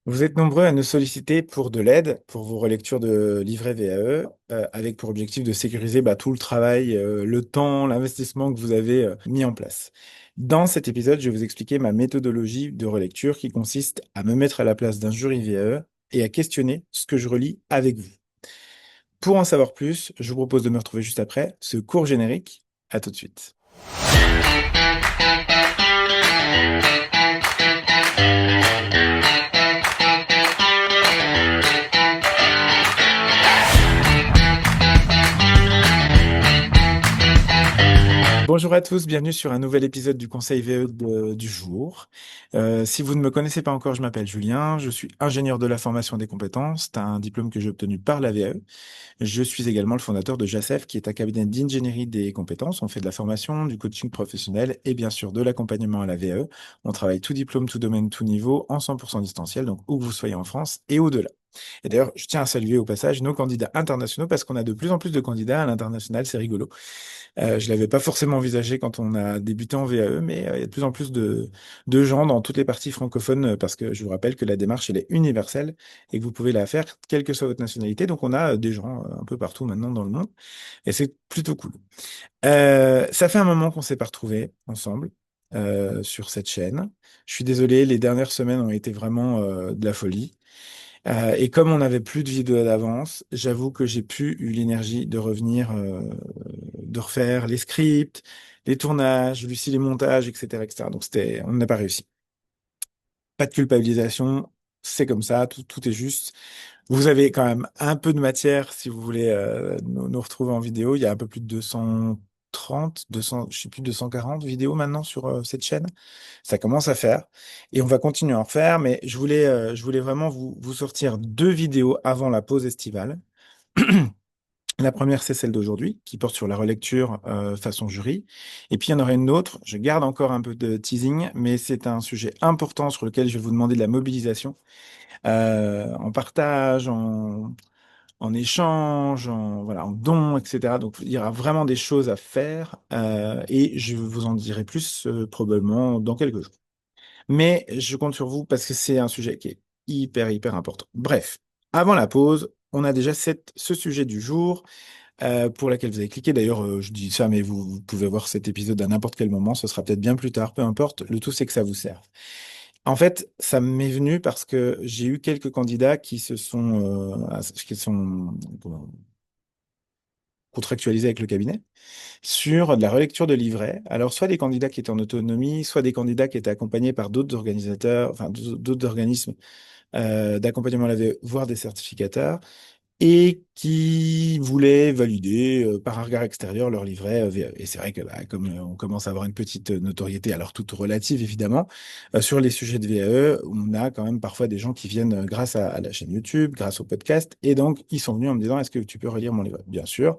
Vous êtes nombreux à nous solliciter pour de l'aide pour vos relectures de livrets VAE, avec pour objectif de sécuriser tout le travail, le temps, l'investissement que vous avez mis en place. Dans cet épisode, je vais vous expliquer ma méthodologie de relecture qui consiste à me mettre à la place d'un jury VAE et à questionner ce que je relis avec vous. Pour en savoir plus, je vous propose de me retrouver juste après ce court générique. À tout de suite. Bonjour à tous, bienvenue sur un nouvel épisode du Conseil VE du jour. Si vous ne me connaissez pas encore, je m'appelle Julien, je suis ingénieur de la formation des compétences, c'est un diplôme que j'ai obtenu par la VAE. Je suis également le fondateur de JACEF, qui est un cabinet d'ingénierie des compétences. On fait de la formation, du coaching professionnel et bien sûr de l'accompagnement à la VAE. On travaille tout diplôme, tout domaine, tout niveau en 100% distanciel, donc où que vous soyez en France et au-delà. Et d'ailleurs, je tiens à saluer au passage nos candidats internationaux parce qu'on a de plus en plus de candidats à l'international, c'est rigolo. Je l'avais pas forcément envisagé quand on a débuté en VAE, mais il y a de plus en plus de gens dans toutes les parties francophones, parce que je vous rappelle que la démarche, elle est universelle et que vous pouvez la faire quelle que soit votre nationalité. Donc, on a des gens un peu partout maintenant dans le monde et c'est plutôt cool. Ça fait un moment qu'on s'est pas retrouvés ensemble sur cette chaîne. Je suis désolé, les dernières semaines ont été vraiment de la folie. Et comme on n'avait plus de vidéos d'avance, j'avoue que j'ai plus eu l'énergie de revenir, de refaire les scripts, les tournages, Lucie les montages, etc., etc. Donc on n'a pas réussi. Pas de culpabilisation, c'est comme ça, tout est juste. Vous avez quand même un peu de matière si vous voulez nous retrouver en vidéo. Il y a un peu plus de 230, 200, je sais plus, 240 vidéos maintenant sur cette chaîne. Ça commence à faire et on va continuer à en faire, mais je voulais vraiment vous sortir deux vidéos avant la pause estivale. La première, c'est celle d'aujourd'hui, qui porte sur la relecture façon jury. Et puis, il y en aura une autre. Je garde encore un peu de teasing, mais c'est un sujet important sur lequel je vais vous demander de la mobilisation, en partage, en échange, voilà, en don, etc. Donc, il y aura vraiment des choses à faire, et je vous en dirai plus probablement dans quelques jours. Mais je compte sur vous parce que c'est un sujet qui est hyper important. Bref, avant la pause, on a déjà ce sujet du jour pour laquelle vous avez cliqué. D'ailleurs, je dis ça, mais vous pouvez voir cet épisode à n'importe quel moment. Ce sera peut-être bien plus tard, peu importe. Le tout, c'est que ça vous serve. En fait, ça m'est venu parce que j'ai eu quelques candidats qui sont contractualisés avec le cabinet sur de la relecture de livrets. Alors, soit des candidats qui étaient en autonomie, soit des candidats qui étaient accompagnés par d'autres organisateurs, enfin d'autres organismes d'accompagnement à la VE, voire des certificateurs, et qui voulaient valider par un regard extérieur leur livret VE. Et c'est vrai que comme on commence à avoir une petite notoriété, alors toute relative évidemment, sur les sujets de VE, on a quand même parfois des gens qui viennent grâce à la chaîne YouTube, grâce au podcast, et donc ils sont venus en me disant, est-ce que tu peux relire mon livret? Bien sûr.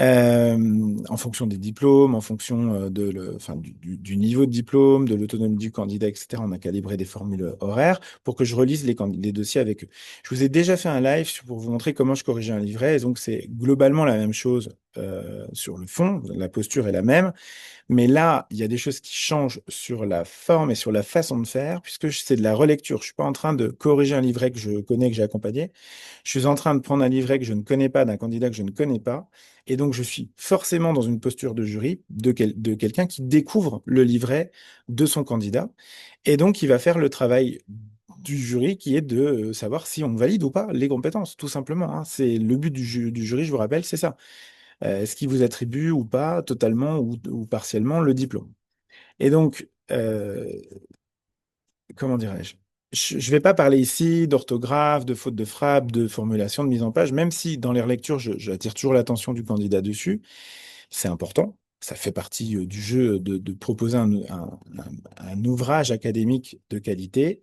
En fonction des diplômes, en fonction enfin, du niveau de diplôme, de l'autonomie du candidat, etc. On a calibré des formules horaires pour que je relise les dossiers avec eux. Je vous ai déjà fait un live pour vous montrer comment je corrigeais un livret, et donc c'est globalement la même chose sur le fond, la posture est la même. Mais là, il y a des choses qui changent sur la forme et sur la façon de faire, puisque c'est de la relecture. Je suis pas en train de corriger un livret que je connais, que j'ai accompagné. Je suis en train de prendre un livret que je ne connais pas, d'un candidat que je ne connais pas. Et donc, je suis forcément dans une posture de jury de quelqu'un qui découvre le livret de son candidat. Et donc, il va faire le travail du jury qui est de savoir si on valide ou pas les compétences, tout simplement, hein. C'est le but du jury, je vous rappelle, c'est ça. Est-ce qu'il vous attribue ou pas totalement ou partiellement le diplôme? Et donc, comment dirais-je? Je ne vais pas parler ici d'orthographe, de faute de frappe, de formulation, de mise en page, même si dans les relectures, j'attire toujours l'attention du candidat dessus. C'est important. Ça fait partie du jeu de proposer un ouvrage académique de qualité.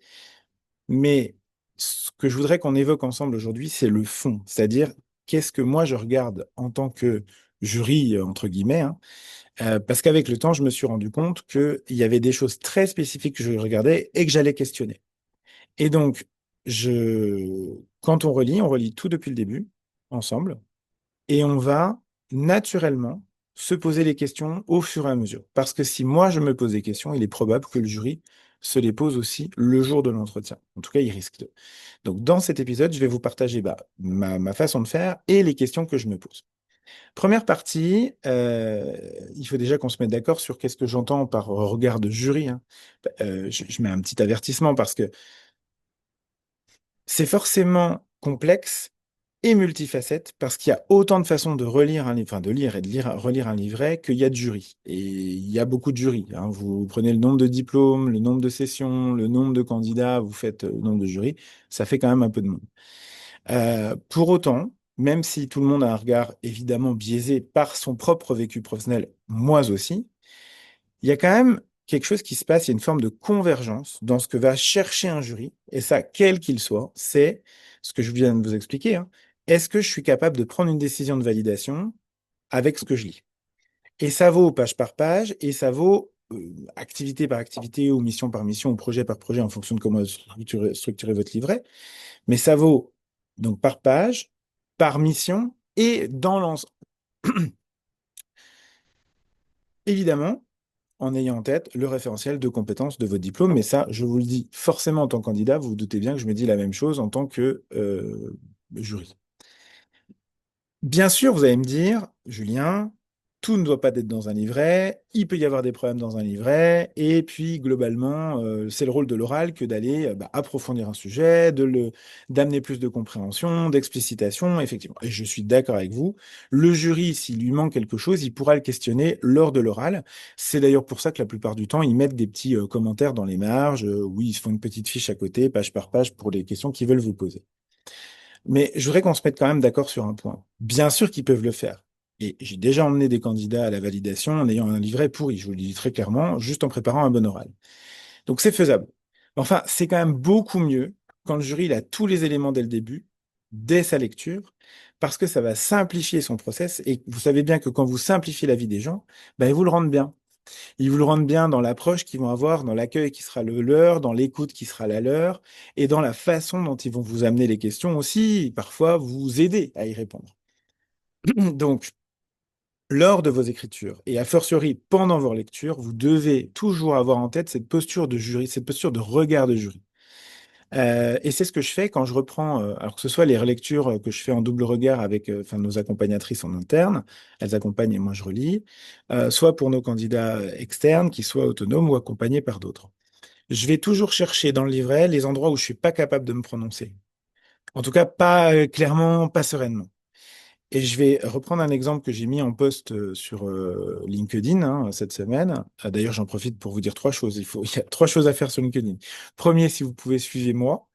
Mais ce que je voudrais qu'on évoque ensemble aujourd'hui, c'est le fond. C'est-à-dire, qu'est-ce que moi je regarde en tant que jury, entre guillemets, hein, parce qu'avec le temps, je me suis rendu compte qu'il y avait des choses très spécifiques que je regardais et que j'allais questionner. Et donc, quand on relit tout depuis le début, ensemble, et on va naturellement se poser les questions au fur et à mesure. Parce que si moi je me pose des questions, il est probable que le jury se les pose aussi le jour de l'entretien. En tout cas, il risque de. Donc, dans cet épisode, je vais vous partager ma façon de faire et les questions que je me pose. Première partie, il faut déjà qu'on se mette d'accord sur qu'est-ce que j'entends par regard de jury, hein. Je mets un petit avertissement parce que c'est forcément complexe et multifacette parce qu'il y a autant de façons de relire un livre, enfin de lire et de relire un livret qu'il y a de jurys. Et il y a beaucoup de jurys, hein. Vous prenez le nombre de diplômes, le nombre de sessions, le nombre de candidats, vous faites le nombre de jurys, ça fait quand même un peu de monde. Pour autant, même si tout le monde a un regard évidemment biaisé par son propre vécu professionnel, moi aussi, il y a quand même quelque chose qui se passe, il y a une forme de convergence dans ce que va chercher un jury, et ça, quel qu'il soit, c'est ce que je viens de vous expliquer, hein. Est-ce que je suis capable de prendre une décision de validation avec ce que je lis? Et ça vaut page par page, et ça vaut activité par activité, ou mission par mission, ou projet par projet, en fonction de comment structurer votre livret. Mais ça vaut donc par page, par mission, et dans l'ensemble. Évidemment, en ayant en tête le référentiel de compétences de votre diplôme. Mais ça, je vous le dis forcément en tant que candidat, vous vous doutez bien que je me dis la même chose en tant que jury. Bien sûr, vous allez me dire, Julien, tout ne doit pas être dans un livret, il peut y avoir des problèmes dans un livret, et puis globalement, c'est le rôle de l'oral que d'aller approfondir un sujet, d'amener plus de compréhension, d'explicitation, effectivement. Et je suis d'accord avec vous. Le jury, s'il lui manque quelque chose, il pourra le questionner lors de l'oral. C'est d'ailleurs pour ça que la plupart du temps, ils mettent des petits commentaires dans les marges, où ils se font une petite fiche à côté, page par page, pour les questions qu'ils veulent vous poser. Mais je voudrais qu'on se mette quand même d'accord sur un point. Bien sûr qu'ils peuvent le faire. Et j'ai déjà emmené des candidats à la validation en ayant un livret pourri, je vous le dis très clairement, juste en préparant un bon oral. Donc c'est faisable. Enfin, c'est quand même beaucoup mieux quand le jury il a tous les éléments dès le début, dès sa lecture, parce que ça va simplifier son process. Et vous savez bien que quand vous simplifiez la vie des gens, ben, ils vous le rendent bien. Ils vous le rendent bien dans l'approche qu'ils vont avoir, dans l'accueil qui sera le leur, dans l'écoute qui sera la leur, et dans la façon dont ils vont vous amener les questions aussi, parfois vous aider à y répondre. Donc, lors de vos écritures, et a fortiori pendant vos lectures, vous devez toujours avoir en tête cette posture de jury, cette posture de regard de jury. Et c'est ce que je fais quand je reprends, alors que ce soit les relectures que je fais en double regard avec enfin, nos accompagnatrices en interne, elles accompagnent et moi je relis, soit pour nos candidats externes, qui soient autonomes ou accompagnés par d'autres. Je vais toujours chercher dans le livret les endroits où je suis pas capable de me prononcer. En tout cas, pas clairement, pas sereinement. Et je vais reprendre un exemple que j'ai mis en post sur LinkedIn cette semaine. D'ailleurs, j'en profite pour vous dire trois choses. Il y a trois choses à faire sur LinkedIn. Premier, si vous pouvez, suivez-moi.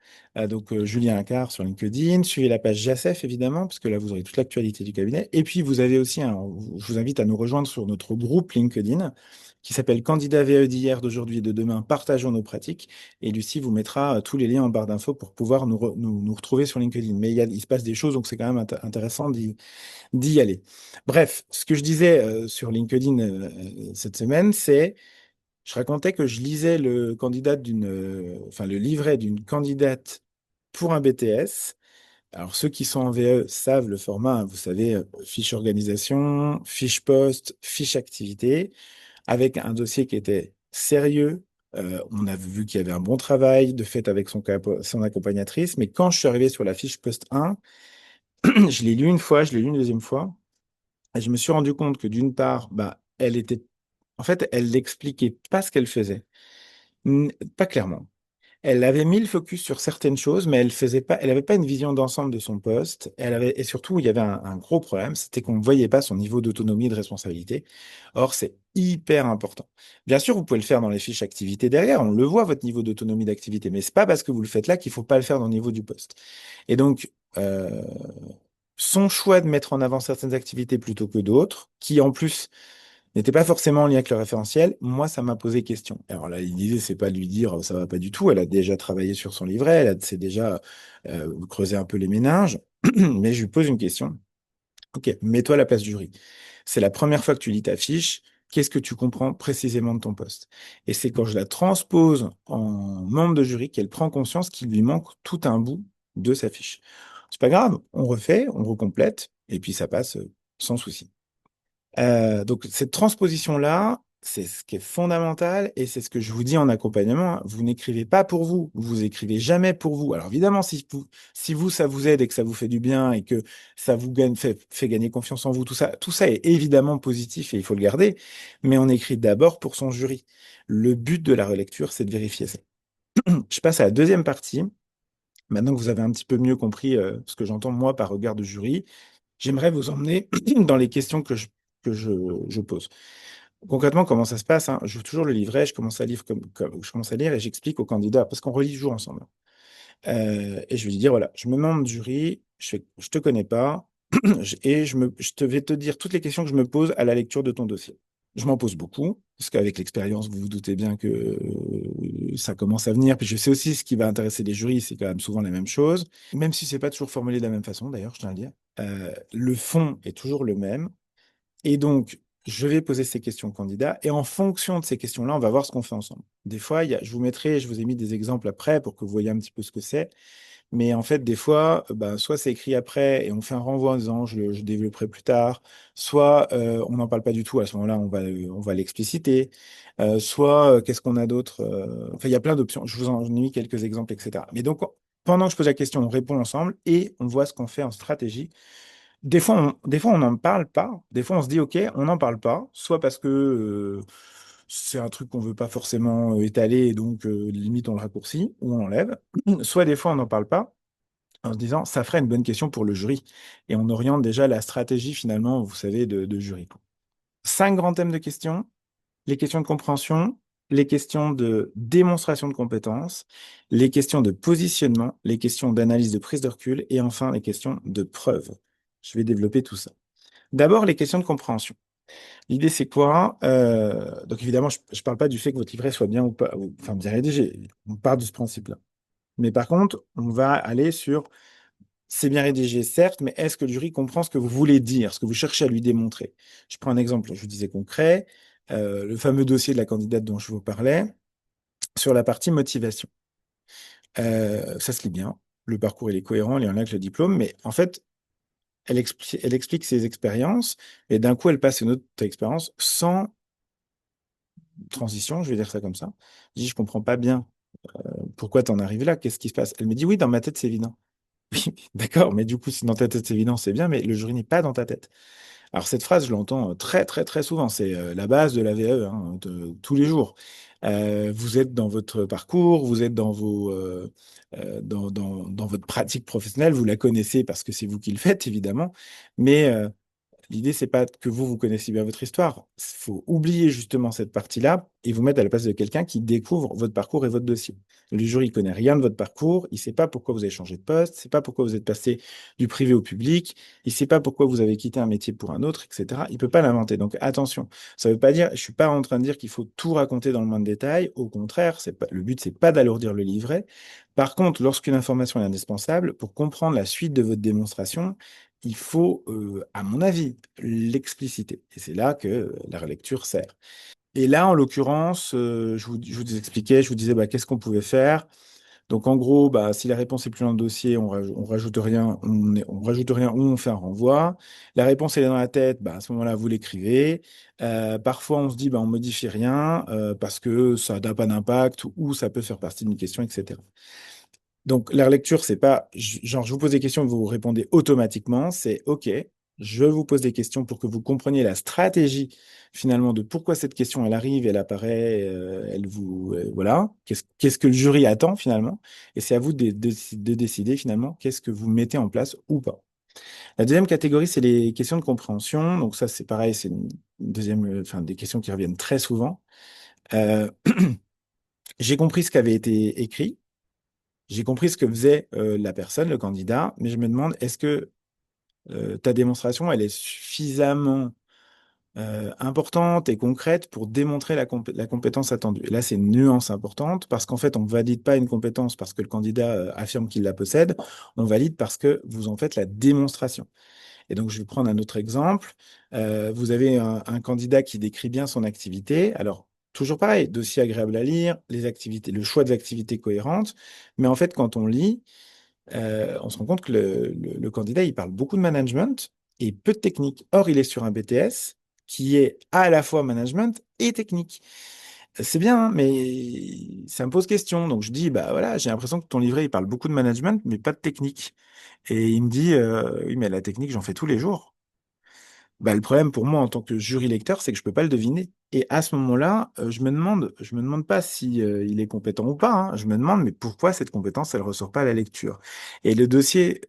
Donc, Julien Accard sur LinkedIn. Suivez la page JACEF, évidemment, parce que là, vous aurez toute l'actualité du cabinet. Et puis, vous avez aussi je vous invite à nous rejoindre sur notre groupe LinkedIn qui s'appelle Candidat VE d'hier, d'aujourd'hui et de demain. Partageons nos pratiques. Et Lucie vous mettra tous les liens en barre d'infos pour pouvoir nous retrouver sur LinkedIn. Mais il se passe des choses, donc c'est quand même intéressant d'y aller. Bref, ce que je disais sur LinkedIn cette semaine, c'est, je racontais que je lisais enfin le livret d'une candidate pour un BTS. Alors ceux qui sont en VE savent le format, hein, vous savez, fiche organisation, fiche poste, fiche activité, avec un dossier qui était sérieux. On a vu qu'il y avait un bon travail de fait avec son accompagnatrice, mais quand je suis arrivé sur la fiche poste 1, je l'ai lu une fois, je l'ai lu une deuxième fois. Et je me suis rendu compte que d'une part, en fait, elle n'expliquait pas ce qu'elle faisait. Pas clairement. Elle avait mis le focus sur certaines choses, mais elle avait pas une vision d'ensemble de son poste. Et surtout, il y avait un gros problème, c'était qu'on ne voyait pas son niveau d'autonomie et de responsabilité. Or, c'est hyper important. Bien sûr, vous pouvez le faire dans les fiches activités derrière. On le voit, votre niveau d'autonomie d'activité, mais c'est pas parce que vous le faites là qu'il faut pas le faire dans le niveau du poste. Et donc, son choix de mettre en avant certaines activités plutôt que d'autres, qui en plus n'étaient pas forcément en lien avec le référentiel, moi, ça m'a posé question. Alors là, l'idée, c'est pas de lui dire ça va pas du tout. Elle a déjà travaillé sur son livret, s'est déjà creusé un peu les méninges, mais je lui pose une question. Ok, mets-toi à la place du jury. C'est la première fois que tu lis ta fiche. Qu'est-ce que tu comprends précisément de ton poste? Et c'est quand je la transpose en membre de jury qu'elle prend conscience qu'il lui manque tout un bout de sa fiche. C'est pas grave, on refait, on recomplète, et puis ça passe sans souci. Donc cette transposition-là, c'est ce qui est fondamental et c'est ce que je vous dis en accompagnement, hein. Vous n'écrivez pas pour vous, vous écrivez jamais pour vous. Alors évidemment, si vous, ça vous aide et que ça vous fait du bien et que ça vous fait gagner confiance en vous, tout ça est évidemment positif et il faut le garder. Mais on écrit d'abord pour son jury. Le but de la relecture, c'est de vérifier ça. Je passe à la deuxième partie. Maintenant que vous avez un petit peu mieux compris ce que j'entends moi par regard de jury, j'aimerais vous emmener dans les questions que je pose. Concrètement, comment ça se passe, hein? J'ouvre toujours le livret, je commence à lire je commence à lire et j'explique au candidat, parce qu'on relit toujours ensemble. Et je vais lui dire, voilà, je me demande jury, je te connais pas, et je vais te dire toutes les questions que je me pose à la lecture de ton dossier. Je m'en pose beaucoup, parce qu'avec l'expérience, vous vous doutez bien que ça commence à venir. Puis je sais aussi ce qui va intéresser les jurys, c'est quand même souvent la même chose, même si c'est pas toujours formulé de la même façon, d'ailleurs, je tiens à le dire. Le fond est toujours le même. Et donc, je vais poser ces questions au candidat et en fonction de ces questions-là, on va voir ce qu'on fait ensemble. Des fois, je vous ai mis des exemples après pour que vous voyez un petit peu ce que c'est. Mais en fait, des fois, bah, soit c'est écrit après et on fait un renvoi en disant je développerai plus tard, soit on n'en parle pas du tout. À ce moment-là, on va l'expliciter. Soit, qu'est-ce qu'on a d'autre? Enfin, il y a plein d'options. Je vous en ai mis quelques exemples, etc. Mais donc, pendant que je pose la question, on répond ensemble et on voit ce qu'on fait en stratégie. Des fois, on n'en parle pas. Des fois, on se dit, OK, on n'en parle pas. Soit parce que c'est un truc qu'on veut pas forcément étaler et donc limite on le raccourcit ou on l'enlève. Soit des fois, on n'en parle pas en se disant, ça ferait une bonne question pour le jury. Et on oriente déjà la stratégie finalement, vous savez, de jury. Cinq grands thèmes de questions. Les questions de compréhension, les questions de démonstration de compétences, les questions de positionnement, les questions d'analyse de prise de recul et enfin les questions de preuve. Je vais développer tout ça. D'abord, les questions de compréhension. L'idée, c'est quoi? Donc, évidemment, je ne parle pas du fait que votre livret soit bien ou pas, enfin bien rédigé. On part de ce principe-là. Mais par contre, on va aller sur c'est bien rédigé, certes, mais est-ce que le jury comprend ce que vous voulez dire, ce que vous cherchez à lui démontrer? Je prends un exemple, je vous disais concret, le fameux dossier de la candidate dont je vous parlais, sur la partie motivation. Ça se lit bien. Le parcours, il est cohérent, il est en lien avec le diplôme, mais en fait, elle explique ses expériences et d'un coup, elle passe une autre expérience sans transition, je vais dire ça comme ça. Je dis, je comprends pas bien pourquoi tu en arrives là, qu'est-ce qui se passe? Elle me dit, oui, dans ma tête, c'est évident. Oui, d'accord, mais du coup, si dans ta tête, c'est évident, c'est bien, mais le jury n'est pas dans ta tête. Alors, cette phrase, je l'entends très, très, très souvent. C'est la base de la VAE, hein, de tous les jours. Vous êtes dans votre parcours, vous êtes dans votre pratique professionnelle, vous la connaissez parce que c'est vous qui le faites, évidemment, mais l'idée, c'est pas que vous connaissiez bien votre histoire. Il faut oublier justement cette partie-là et vous mettre à la place de quelqu'un qui découvre votre parcours et votre dossier. Le jury ne connaît rien de votre parcours, il ne sait pas pourquoi vous avez changé de poste, il ne sait pas pourquoi vous êtes passé du privé au public, il ne sait pas pourquoi vous avez quitté un métier pour un autre, etc. Il ne peut pas l'inventer. Donc attention, ça ne veut pas dire, je ne suis pas en train de dire qu'il faut tout raconter dans le moindre détail. Au contraire, le but, c'est pas d'alourdir le livret. Par contre, lorsqu'une information est indispensable, pour comprendre la suite de votre démonstration, il faut, à mon avis, l'expliciter. Et c'est là que la relecture sert. Et là, en l'occurrence, je vous expliquais, je vous disais bah, qu'est-ce qu'on pouvait faire. Donc, en gros, bah, si la réponse est plus dans le dossier, on rajoute rien, on rajoute rien ou on fait un renvoi. La réponse elle est dans la tête, bah, à ce moment-là, vous l'écrivez. Parfois, on se dit, bah, on modifie rien parce que ça n'a pas d'impact ou ça peut faire partie d'une question, etc. Donc, la relecture, c'est pas genre je vous pose des questions et vous répondez automatiquement. C'est OK, je vous pose des questions pour que vous compreniez la stratégie finalement de pourquoi cette question elle arrive, elle apparaît, voilà. Qu'est-ce que le jury attend finalement? Et c'est à vous de décider finalement qu'est-ce que vous mettez en place ou pas. La deuxième catégorie, c'est les questions de compréhension. Donc, ça, c'est pareil, c'est une deuxième, enfin, des questions qui reviennent très souvent. Euh, j'ai compris ce qui avait été écrit. J'ai compris ce que faisait la personne, le candidat, mais je me demande, est-ce que ta démonstration, elle est suffisamment importante et concrète pour démontrer la compétence attendue? Et là, c'est une nuance importante parce qu'en fait, on ne valide pas une compétence parce que le candidat affirme qu'il la possède, on valide parce que vous en faites la démonstration. Et donc, je vais prendre un autre exemple. Vous avez un candidat qui décrit bien son activité. Alors, toujours pareil, dossier agréable à lire, les activités, le choix des activités cohérentes. Mais en fait, quand on lit, on se rend compte que le candidat, il parle beaucoup de management et peu de technique. Or, il est sur un BTS qui est à la fois management et technique. C'est bien, hein, mais ça me pose question. Donc je dis, bah voilà, j'ai l'impression que ton livret, il parle beaucoup de management, mais pas de technique. Et il me dit, oui, mais la technique, j'en fais tous les jours. Bah, le problème pour moi en tant que jury lecteur, c'est que je peux pas le deviner. Et à ce moment-là, je me demande pas si il est compétent ou pas, hein. Je me demande, mais pourquoi cette compétence, elle ressort pas à la lecture? Et le dossier,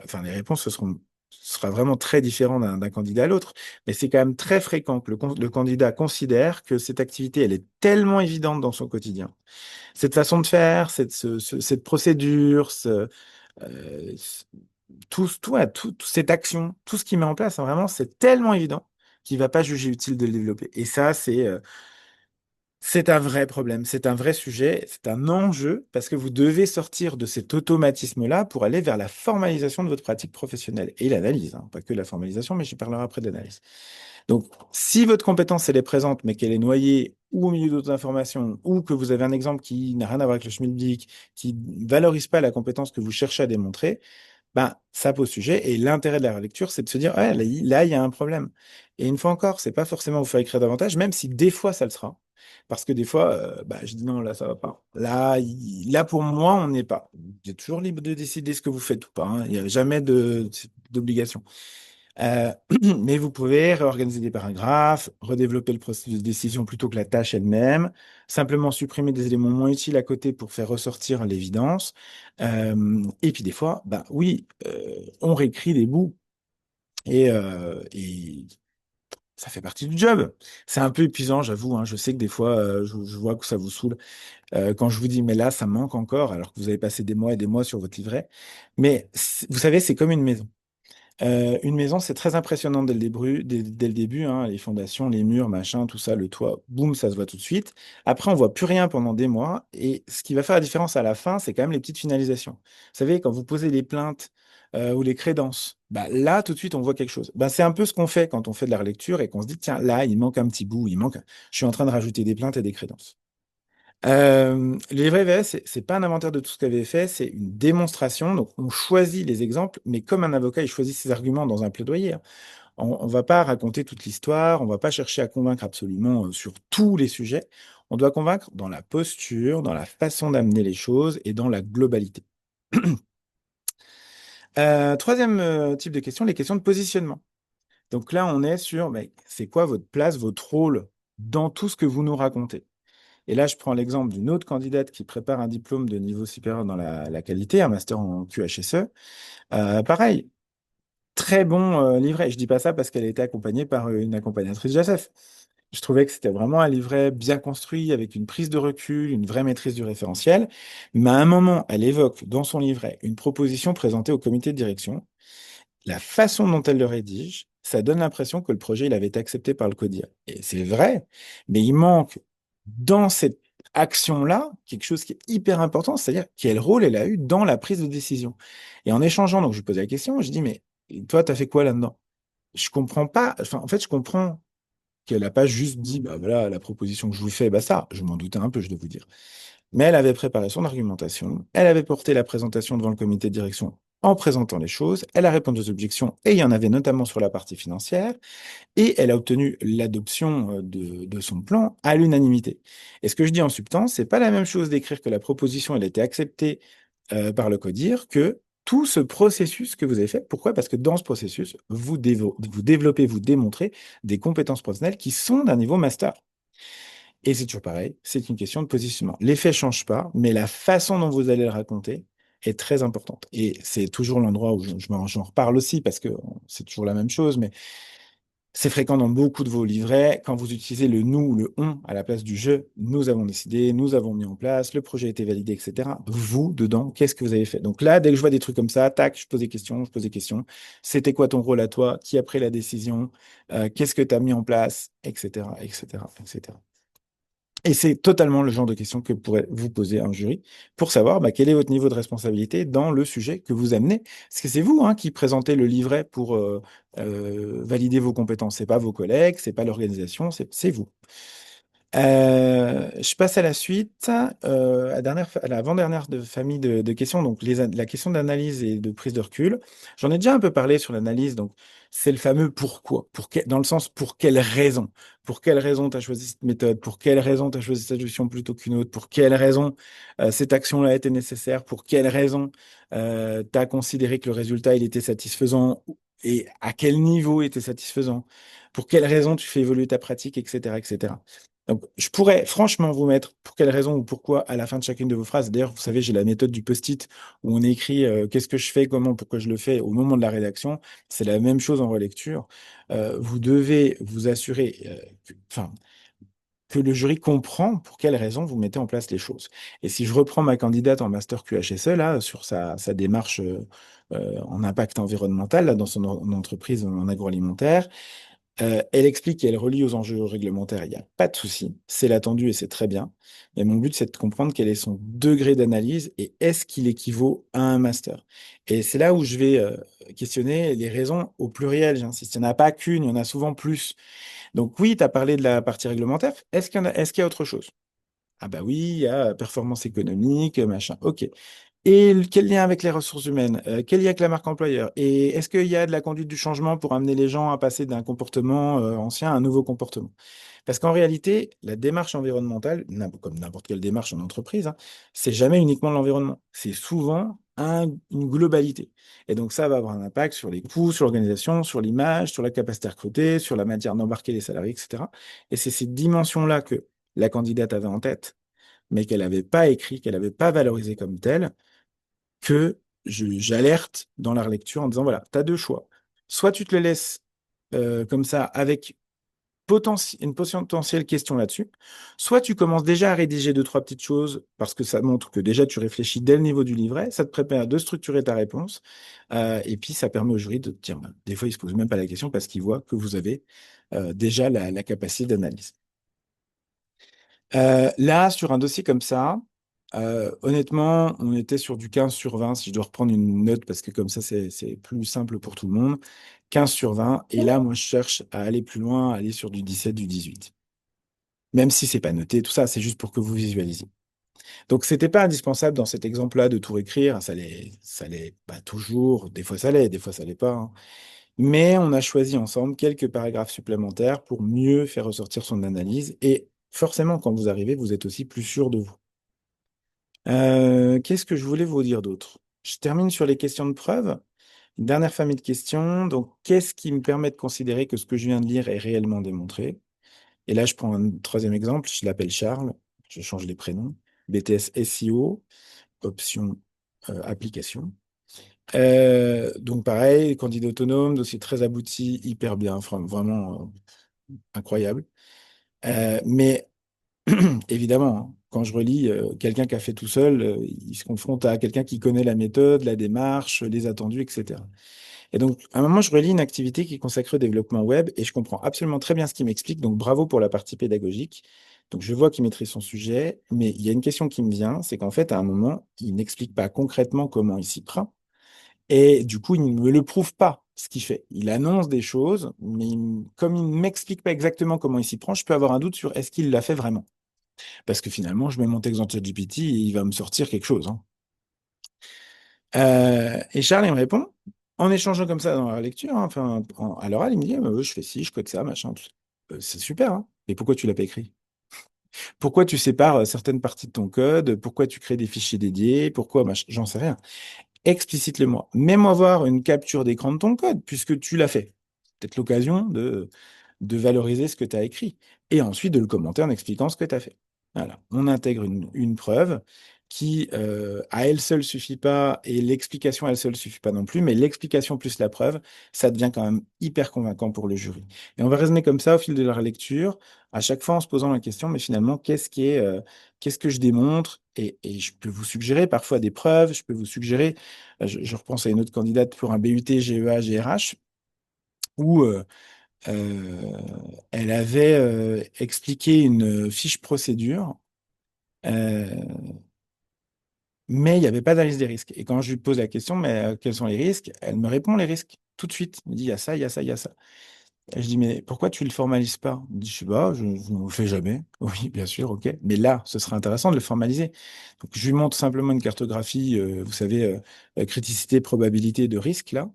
enfin, les réponses, ce sera vraiment très différent d'un candidat à l'autre. Mais c'est quand même très fréquent que le candidat considère que cette activité, elle est tellement évidente dans son quotidien. Cette façon de faire, cette procédure, euh, ouais, toute cette action, tout ce qu'il met en place, hein, vraiment, c'est tellement évident qu'il va pas juger utile de le développer. Et ça, c'est un vrai problème, c'est un vrai sujet, c'est un enjeu parce que vous devez sortir de cet automatisme-là pour aller vers la formalisation de votre pratique professionnelle et l'analyse, hein, pas que la formalisation, mais j'y parlerai après de l'analyse. Donc, si votre compétence, elle est présente, mais qu'elle est noyée ou au milieu d'autres informations, ou que vous avez un exemple qui n'a rien à voir avec le schmilblick, qui ne valorise pas la compétence que vous cherchez à démontrer, ben, ça pose sujet. Et l'intérêt de la relecture, c'est de se dire, ouais, là, il y a un problème. Et une fois encore, c'est pas forcément vous faire écrire davantage, même si des fois, ça le sera. Parce que des fois, bah, je dis non, là, ça va pas. Là, là pour moi, on n'est pas. Vous êtes toujours libre de décider ce que vous faites ou pas, hein. Il n'y a jamais d'obligation. Euh, mais vous pouvez réorganiser des paragraphes, redévelopper le processus de décision plutôt que la tâche elle-même, simplement supprimer des éléments moins utiles à côté pour faire ressortir l'évidence. Et puis des fois, bah oui, on réécrit des bouts et ça fait partie du job. C'est un peu épuisant, j'avoue, hein. Je sais que des fois, je vois que ça vous saoule quand je vous dis, mais là, ça manque encore, alors que vous avez passé des mois et des mois sur votre livret. Mais vous savez, c'est comme une maison. Une maison, c'est très impressionnant dès le début, hein, les fondations, les murs, machin, tout ça, le toit, boum, ça se voit tout de suite. Après, on voit plus rien pendant des mois. Et ce qui va faire la différence à la fin, c'est quand même les petites finalisations. Vous savez, quand vous posez les plaintes ou les crédences, bah, là, tout de suite, on voit quelque chose. Bah, c'est un peu ce qu'on fait quand on fait de la relecture et qu'on se dit, tiens, là, il manque un petit bout, je suis en train de rajouter des plaintes et des crédences. Les vrais VS, c'est pas un inventaire de tout ce qu'avait fait, c'est une démonstration. Donc, on choisit les exemples, mais comme un avocat, il choisit ses arguments dans un plaidoyer, hein. On va pas raconter toute l'histoire, on va pas chercher à convaincre absolument sur tous les sujets. On doit convaincre dans la posture, dans la façon d'amener les choses et dans la globalité. Troisième type de question, les questions de positionnement. Donc là, on est sur, mais c'est quoi votre place, votre rôle dans tout ce que vous nous racontez? Et là, je prends l'exemple d'une autre candidate qui prépare un diplôme de niveau supérieur dans la qualité, un master en QHSE. Pareil, très bon livret. Je dis pas ça parce qu'elle a été accompagnée par une accompagnatrice JSF. Je trouvais que c'était vraiment un livret bien construit, avec une prise de recul, une vraie maîtrise du référentiel. Mais à un moment, elle évoque dans son livret une proposition présentée au comité de direction. La façon dont elle le rédige, ça donne l'impression que le projet, il avait été accepté par le CODIR. Et c'est vrai, mais il manque dans cette action-là quelque chose qui est hyper important, c'est-à-dire quel rôle elle a eu dans la prise de décision. Et en échangeant, donc je lui posais la question, je dis, mais toi, tu as fait quoi là-dedans? Je comprends pas, enfin, en fait, je comprends qu'elle n'a pas juste dit, bah voilà, la proposition que je vous fais, bah ça, je m'en doutais un peu, je dois vous dire. Mais elle avait préparé son argumentation, elle avait porté la présentation devant le comité de direction en présentant les choses, elle a répondu aux objections, et il y en avait notamment sur la partie financière, et elle a obtenu l'adoption de son plan à l'unanimité. Et ce que je dis en substance, c'est pas la même chose d'écrire que la proposition elle a été acceptée par le CODIR que tout ce processus que vous avez fait. Pourquoi? Parce que dans ce processus, vous développez, vous démontrez des compétences professionnelles qui sont d'un niveau master. Et c'est toujours pareil, c'est une question de positionnement. L'effet ne change pas, mais la façon dont vous allez le raconter est très importante. Et c'est toujours l'endroit où j'en reparle aussi, parce que c'est toujours la même chose, mais c'est fréquent dans beaucoup de vos livrets. Quand vous utilisez le nous ou le on à la place du je, nous avons décidé, nous avons mis en place, le projet a été validé, etc. Vous, dedans, qu'est-ce que vous avez fait? Donc là, dès que je vois des trucs comme ça, tac, je pose des questions, je pose des questions. C'était quoi ton rôle à toi? Qui a pris la décision? Qu'est-ce que tu as mis en place? Etc., etc., etc. Et c'est totalement le genre de questions que pourrait vous poser un jury pour savoir bah, quel est votre niveau de responsabilité dans le sujet que vous amenez. Parce que c'est vous hein, qui présentez le livret pour valider vos compétences. C'est pas vos collègues, c'est pas l'organisation, c'est vous. Je passe à la suite, à l'avant-dernière famille de questions, donc la question d'analyse et de prise de recul. J'en ai déjà un peu parlé sur l'analyse, donc c'est le fameux pourquoi, dans le sens pour quelle raison. Pour quelle raison tu as choisi cette méthode, pour quelle raison tu as choisi cette solution plutôt qu'une autre, pour quelle raison cette action-là était nécessaire, pour quelle raison tu as considéré que le résultat il était satisfaisant et à quel niveau était satisfaisant, pour quelle raison tu fais évoluer ta pratique, etc., etc. Donc, je pourrais franchement vous mettre pour quelle raison ou pourquoi à la fin de chacune de vos phrases. D'ailleurs, vous savez, j'ai la méthode du post-it où on écrit qu'est-ce que je fais, comment, pourquoi je le fais au moment de la rédaction. C'est la même chose en relecture. Vous devez vous assurer que le jury comprend pour quelles raisons vous mettez en place les choses. Et si je reprends ma candidate en master QHSE, là, sur sa démarche en impact environnemental, là, dans son entreprise en agroalimentaire, elle explique et elle relie aux enjeux réglementaires, il n'y a pas de souci, c'est l'attendu et c'est très bien. Mais mon but, c'est de comprendre quel est son degré d'analyse et est-ce qu'il équivaut à un master. Et c'est là où je vais questionner les raisons au pluriel, j'insiste. Il n'y en a pas qu'une, il y en a souvent plus. Donc oui, tu as parlé de la partie réglementaire. Est-ce qu'il y a autre chose? Ah bah oui, il y a performance économique, machin. Ok. Et quel lien avec les ressources humaines? Quel lien avec la marque employeur? Et est-ce qu'il y a de la conduite du changement pour amener les gens à passer d'un comportement ancien à un nouveau comportement? Parce qu'en réalité, la démarche environnementale, comme n'importe quelle démarche en entreprise, hein, c'est jamais uniquement l'environnement. C'est souvent une globalité. Et donc ça va avoir un impact sur les coûts, sur l'organisation, sur l'image, sur la capacité à recruter, sur la manière d'embarquer les salariés, etc. Et c'est ces dimensions-là que la candidate avait en tête, mais qu'elle n'avait pas écrit, qu'elle n'avait pas valorisé comme telle que j'alerte dans la relecture en disant, voilà, tu as deux choix. Soit tu te le laisses comme ça avec une potentielle question là-dessus, soit tu commences déjà à rédiger deux, trois petites choses parce que ça montre que déjà tu réfléchis dès le niveau du livret, ça te prépare de structurer ta réponse, et puis ça permet au jury de te dire, bah, des fois, ils ne se posent même pas la question parce qu'ils voient que vous avez déjà la capacité d'analyse. Là, sur un dossier comme ça, honnêtement, on était sur du 15 sur 20, si je dois reprendre une note, parce que comme ça, c'est plus simple pour tout le monde. 15 sur 20. Et là, moi, je cherche à aller plus loin, à aller sur du 17, du 18. Même si c'est pas noté, tout ça, c'est juste pour que vous visualisiez. Donc, c'était pas indispensable dans cet exemple-là de tout réécrire. Ça l'est pas toujours. Des fois, ça l'est, des fois, ça l'est pas, hein. Mais on a choisi ensemble quelques paragraphes supplémentaires pour mieux faire ressortir son analyse. Et forcément, quand vous arrivez, vous êtes aussi plus sûr de vous. Qu'est-ce que je voulais vous dire d'autre? Je termine sur les questions de preuve. Une dernière famille de questions. Donc, qu'est-ce qui me permet de considérer que ce que je viens de lire est réellement démontré? Et là, je prends un troisième exemple. Je l'appelle Charles. Je change les prénoms. BTS SEO, option application. Donc, pareil, candidat autonome, dossier très abouti, hyper bien, vraiment incroyable. Mais évidemment, hein, quand je relis quelqu'un qui a fait tout seul, il se confronte à quelqu'un qui connaît la méthode, la démarche, les attendus, etc. Et donc, à un moment, je relis une activité qui est consacrée au développement web et je comprends absolument très bien ce qu'il m'explique. Donc, bravo pour la partie pédagogique. Donc, je vois qu'il maîtrise son sujet, mais il y a une question qui me vient, c'est qu'en fait, à un moment, il n'explique pas concrètement comment il s'y prend. Et du coup, il ne me le prouve pas, ce qu'il fait. Il annonce des choses, mais comme il ne m'explique pas exactement comment il s'y prend, je peux avoir un doute sur est-ce qu'il l'a fait vraiment. Parce que finalement, je mets mon texte dans ChatGPT et il va me sortir quelque chose, hein. Et Charles, il me répond, en échangeant comme ça dans la lecture, hein, enfin, à l'oral, il me dit, ah, bah, ouais, je fais ci, je code ça, machin, tout ça. C'est super, hein. Et pourquoi tu l'as pas écrit? Pourquoi tu sépares certaines parties de ton code? Pourquoi tu crées des fichiers dédiés? Pourquoi, j'en sais rien. Explicite-le-moi. Mets-moi voir une capture d'écran de ton code, puisque tu l'as fait. Peut-être l'occasion de valoriser ce que tu as écrit et ensuite de le commenter en expliquant ce que tu as fait. Voilà. On intègre une preuve qui, à elle seule, suffit pas et l'explication à elle seule suffit pas non plus, mais l'explication plus la preuve, ça devient quand même hyper convaincant pour le jury. Et on va raisonner comme ça au fil de la lecture, à chaque fois en se posant la question, mais finalement, qu'est-ce que je démontre? Et je peux vous suggérer parfois des preuves, je peux vous suggérer, je repense à une autre candidate pour un BUT GEA GRH, où euh, elle avait expliqué une fiche procédure, euh, mais il n'y avait pas d'analyse des risques. Et quand je lui pose la question, mais quels sont les risques? Elle me répond les risques tout de suite. Elle me dit, il y a ça, il y a ça, il y a ça. Et je dis, mais pourquoi tu le formalises pas? Il me dit, je sais pas, je ne le fais jamais. Oui, bien sûr, ok. Mais là, ce serait intéressant de le formaliser. Donc, je lui montre simplement une cartographie, vous savez, criticité, probabilité de risque, là.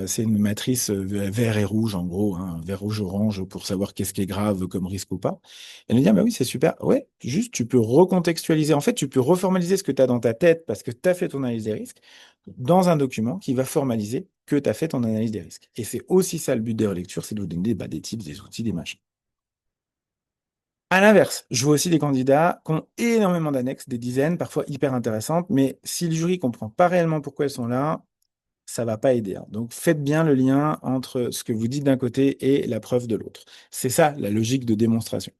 C'est une matrice vert et rouge, en gros, hein, vert, rouge, orange, pour savoir qu'est-ce qui est grave comme risque ou pas. Elle me dit, ah, bah oui, c'est super. Ouais, juste, tu peux recontextualiser. En fait, tu peux reformaliser ce que tu as dans ta tête parce que tu as fait ton analyse des risques dans un document qui va formaliser que tu as fait ton analyse des risques. Et c'est aussi ça le but des relectures, c'est de vous donner bah, des tips, des outils, des machins. À l'inverse, je vois aussi des candidats qui ont énormément d'annexes, des dizaines, parfois hyper intéressantes, mais si le jury comprend pas réellement pourquoi elles sont là, ça va pas aider, hein. Donc faites bien le lien entre ce que vous dites d'un côté et la preuve de l'autre. C'est ça la logique de démonstration.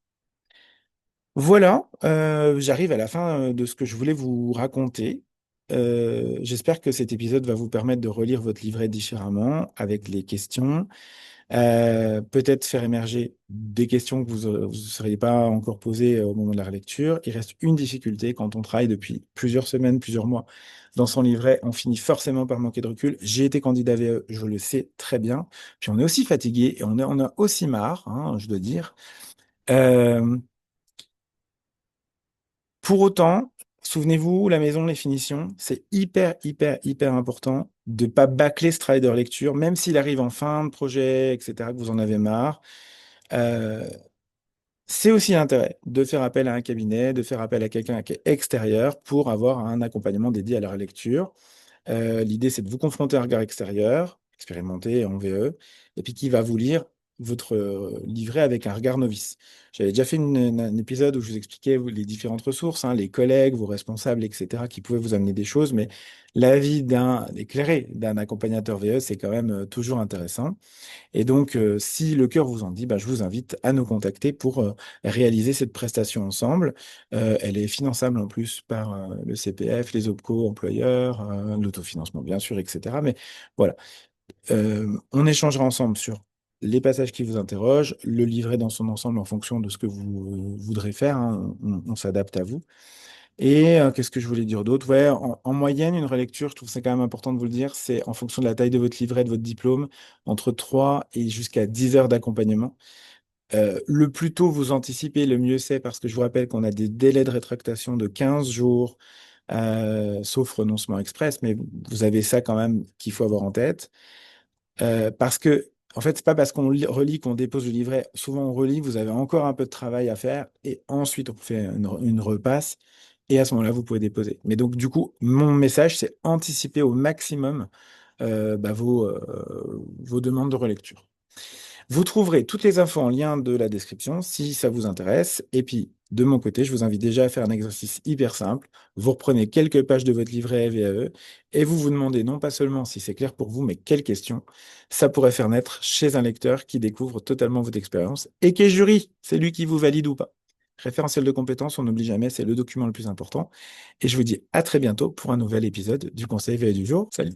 Voilà, j'arrive à la fin de ce que je voulais vous raconter. J'espère que cet épisode va vous permettre de relire votre livret différemment avec les questions. Peut-être faire émerger des questions que vous ne seriez pas encore posées au moment de la relecture. Il reste une difficulté quand on travaille depuis plusieurs semaines, plusieurs mois dans son livret, on finit forcément par manquer de recul. J'ai été candidat VE, je le sais très bien. Puis on est aussi fatigué et on a aussi marre, hein, je dois dire. Euh, pour autant, souvenez-vous, la maison, les finitions, c'est hyper, hyper, hyper important de pas bâcler ce travail de relecture, même s'il arrive en fin de projet, etc., que vous en avez marre. Euh, C'est aussi l'intérêt de faire appel à un cabinet, de faire appel à quelqu'un qui est extérieur pour avoir un accompagnement dédié à la relecture. L'idée, c'est de vous confronter à un regard extérieur, expérimenté en VE, et puis qui va vous lire votre livret avec un regard novice. J'avais déjà fait un épisode où je vous expliquais les différentes ressources, hein, les collègues, vos responsables, etc., qui pouvaient vous amener des choses, mais l'avis d'un éclairé, d'un accompagnateur VE, c'est quand même toujours intéressant. Et donc, si le cœur vous en dit, bah, je vous invite à nous contacter pour réaliser cette prestation ensemble. Elle est finançable en plus par le CPF, les OPCO, employeurs, l'autofinancement bien sûr, etc. Mais voilà, on échangera ensemble sur les passages qui vous interrogent, le livret dans son ensemble en fonction de ce que vous voudrez faire, hein. On s'adapte à vous. Et qu'est-ce que je voulais dire d'autre? Ouais, en moyenne, une relecture, je trouve c'est quand même important de vous le dire, c'est en fonction de la taille de votre livret, de votre diplôme, entre 3 et jusqu'à 10 heures d'accompagnement. Le plus tôt vous anticipez, le mieux c'est, parce que je vous rappelle qu'on a des délais de rétractation de 15 jours, sauf renoncement express, mais vous avez ça quand même qu'il faut avoir en tête. Parce que, en fait, c'est pas parce qu'on relit qu'on dépose le livret. Souvent, on relit, vous avez encore un peu de travail à faire, et ensuite, on fait une repasse, et à ce moment-là, vous pouvez déposer. Mais donc, du coup, mon message, c'est anticiper au maximum bah, vos demandes de relecture. Vous trouverez toutes les infos en lien de la description si ça vous intéresse. Et puis, de mon côté, je vous invite déjà à faire un exercice hyper simple. Vous reprenez quelques pages de votre livret VAE et vous vous demandez non pas seulement si c'est clair pour vous, mais quelles questions ça pourrait faire naître chez un lecteur qui découvre totalement votre expérience et qui est jury. C'est lui qui vous valide ou pas. Référentiel de compétences, on n'oublie jamais, c'est le document le plus important. Et je vous dis à très bientôt pour un nouvel épisode du Conseil VAE du jour. Salut!